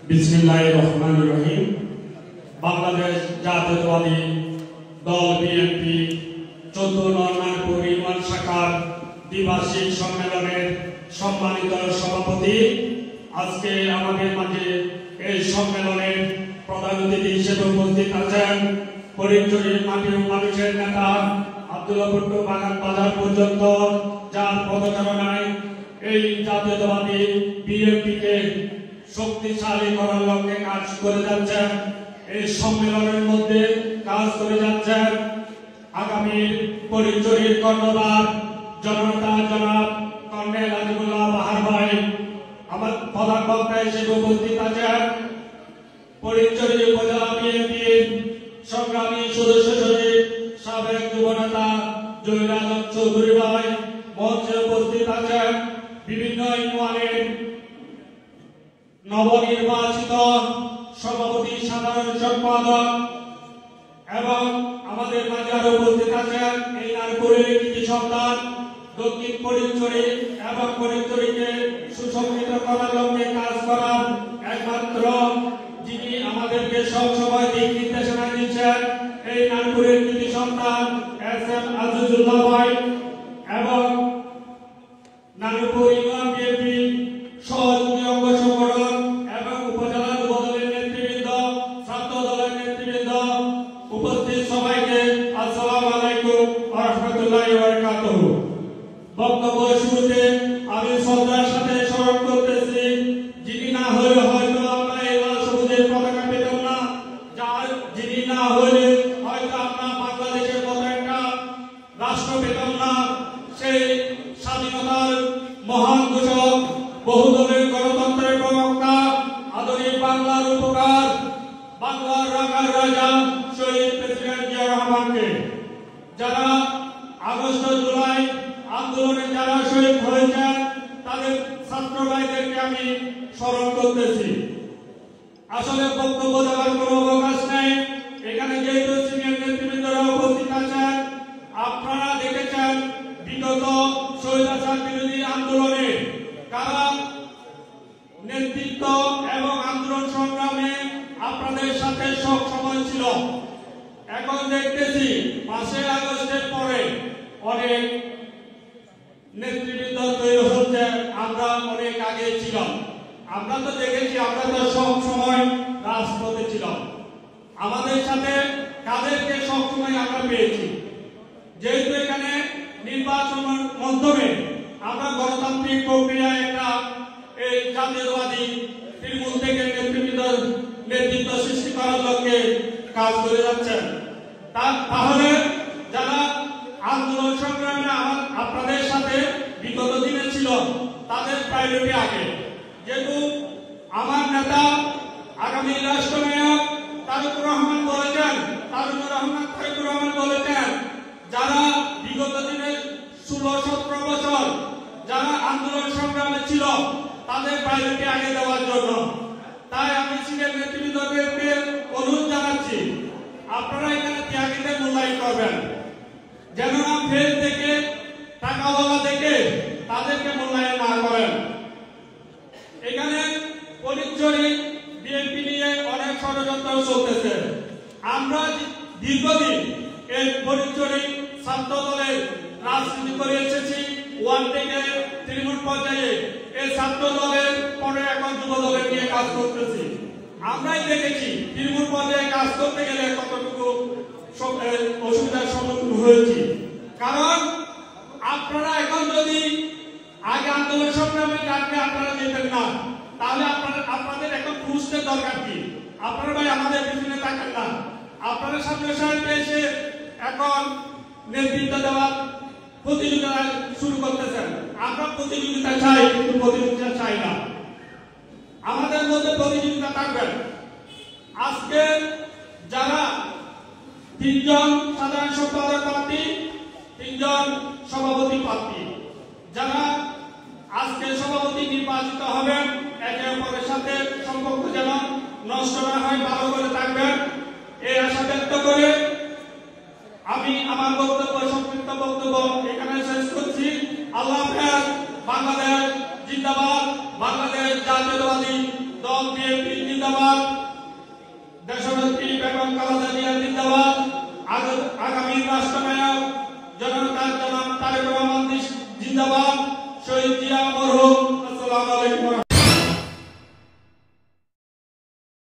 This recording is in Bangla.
বিসমিল্লাহির রহমানির রহিম। বাংলাদেশ জাতীয়তাবাদী দল বিএনপি 14 নং নারায়ণপুর ইউনিয়ন শাখার দ্বিবার্ষিক সম্মেলনের সম্মানিত সভাপতি, আজকে আমাদের মাঝে এই সম্মেলনের প্রধান অতিথি হিসেবে উপস্থিত আছেন ফরিদচুরির মাটির মানুষের নেতা আব্দুল্লাহ ভুট্টো বাগান বাজার পর্যন্ত, যার পদচারণায় এই জাতীয়তাবাদী বিএনপিকে শক্তিশালী করার লক্ষ্যে কাজ করে যাচ্ছেন। এই সম্মেলনের মধ্যে কাজ করে যাচ্ছেন আগামী ফরিদচুরির কর্ণধার জনতা জনাব কর্নেল আজিমুল্লাহ বাহার ভাই। আমার প্রধান বক্তা হিসেবে উপস্থিত আছেন ফরিদচুরি উপজেলা বিএনপির সংগ্রামী সদস্য সচিব সাবেক যুবনেতা জহির আলম চৌধুরী ভাই। মঞ্চে উপস্থিত আছেন বিভিন্ন ইউনিয়নের নবনির্বাচিত সভাপতি, সাধারণ সম্পাদক এবং আমাদের মাঝে আরো উপস্থিত আছেন এই নারায়ণপুরের কৃতি সন্তান, দক্ষিণ ফরিদচুরি এবং ফরিদচুরিকে সুসংগঠিত করার লক্ষ্যে কাজ করার একমাত্র যিনি আমাদেরকে সবসময় দিক নির্দেশনা দিচ্ছেন এই নারায়ণপুরের কৃতি সন্তান এস.এম. আজিজুল্লাহ ভাই এবং নারায়ণপুর ইউনিয়ন বিএনপি সহযোগী অঙ্গ সংগঠন এবং উপজেলা যুবদলের নেতৃবৃন্দ, ছাত্র দলের নেতৃবৃন্দ, উপস্থিত সবাইকে আসসালামু আলাইকুম ওয়া রাহমাতুল্লাহি ওয়া বারাকাতুহু। বক্তব্য শুরুতে আমি শ্রদ্ধার সাথে স্মরণ করতেছি, যিনি না হলে হয়তো আমরা এই লাল সবুজের পতাকা পেতাম না, যিনি না হলে হয়তো আমরা বাংলাদেশের মতো একটা রাষ্ট্র পেতাম না। সেই স্বাধীনতার মহান ঘোষক, বহুদলের গণতন্ত্রের প্রবক্তা, আধুনিক বাংলার উপকার, বাংলার রাখার রাজা শহীদ প্রেসিডেন্ট জিয়া রহমানকে, যারা আগস্ট জুলাই আন্দোলনে যারা শহীদ হয়েছেন তাদের ছাত্র ভাইদেরকে আমি স্মরণ করতেছি। আসলে বক্তব্য দেওয়ার কোনো অবকাশ নেই, এখানে যেহেতু সিনিয়র নেতৃবৃন্দরা উপস্থিত আছেন। আপনারা দেখেছেন বিগত স্বৈরাচার বিরোধী আন্দোলনে কারা নেতৃত্ব এবং আন্দোলন সংগ্রামে আপনাদের সাথে সব সময় ছিল। এখন দেখতেছি 5 আগস্টের পরে অনেক নেতৃবৃন্দ তৈরি হচ্ছে, আমরা অনেক আগে ছিলাম। আমরা তো দেখেছি, আমরা তো সব সময় রাজপথে ছিলাম, আমাদের সাথে কাদেরকে সব সময় আমরা পেয়েছি। যেহেতু এখানে নির্বাচনের মাধ্যমে আমরা গণতান্ত্রিক প্রক্রিয়ায় একটা এই জাতীয়তাবাদী তৃণমূল থেকে নেতৃত্ব সৃষ্টি করার লক্ষ্যে কাজ করে যাচ্ছেন। তাহলে যারা আন্দোলন সংগ্রামে আপনাদের সাথে বিগত দিনে ছিল তাদের প্রায়োরিটি আগে। যেহেতু আমার নেতা আগামী রাষ্ট্রনায়ক তারেকুর রহমান বলেছেন, যারা বিগত দিনে 16-17 বছর যারা আন্দোলন সংগ্রামে ছিল তাদের প্রায়োরিটি আগে দেওয়ার জন্য। তাই আমি সিনিয়র নেতৃবৃন্দকে অনুরোধ জানাচ্ছি, আপনারা এখানে ত্যাগীদের মূল্যায়ন করবেন, যেন না ফেল থেকে টাকাওয়ালা দেখে তাদেরকে মূল্যায়ন না করেন। এখানে ফরিদচুরি বিএনপি নিয়ে অনেক ষড়যন্ত্র চলতেছে। আমরা দীর্ঘদিন এই ফরিদচুরি ছাত্র দলের রাজনীতি করে এসেছি, ওয়ান থেকে তৃণমূল পর্যায়ে এই ছাত্র দলের পরে এখন যুব দলের নিয়ে কাজ করতেছি। আমরাই দেখেছি তৃণমূল পর্যায়ে কাজ করতে গেলে কতটুকু অসুবিধার সম্মুখীন হয়েছি। কারণ আপনারা এখন যদি আগে আন্দোলন সংগ্রামে ডাকলে আপনারা যেতেন না, তাহলে আপনাদের এখন খুঁজতে দরকার কি? আপনারা ভাই আমাদের পিছনে থাকেন না, আপনারা সামনে সামনে এসে এখন নেতৃত্ব দেওয়ার প্রতিযোগিতা শুরু করতেছেন। আমরা প্রতিযোগিতা চাই, কিন্তু প্রতিযোগিতা চাই না। আমাদের মধ্যে প্রতিযোগিতা থাকবেন। আজকে যারা 3 জন সাধারণ সম্পাদক প্রার্থী, 3 জন সভাপতি প্রার্থী, যারা আজকে সভাপতি নির্বাচিত হবেন, একে অপরের সাথে সম্পর্ক যেন নষ্ট না হয়, ভালো করে থাকবেন এই আশা ব্যক্ত করে আমি আমার সংক্ষিপ্ত বক্তব্য এখানে শেষ করছি। আল্লাহ হাফেজ। বাংলাদেশ জিন্দাবাদ, বাংলাদেশ জাতীয়তাবাদী দল বিএনপি জিন্দাবাদ। জিন্দাবাদ, দেশনেত্রী বেগম খালেদা জিয়া জিন্দাবাদ, আগামী রাষ্ট্রনায়ক জনাব তারেক রহমান জিন্দাবাদ, শহীদ জিয়া মরহুম। আসসালামু আলাইকুম।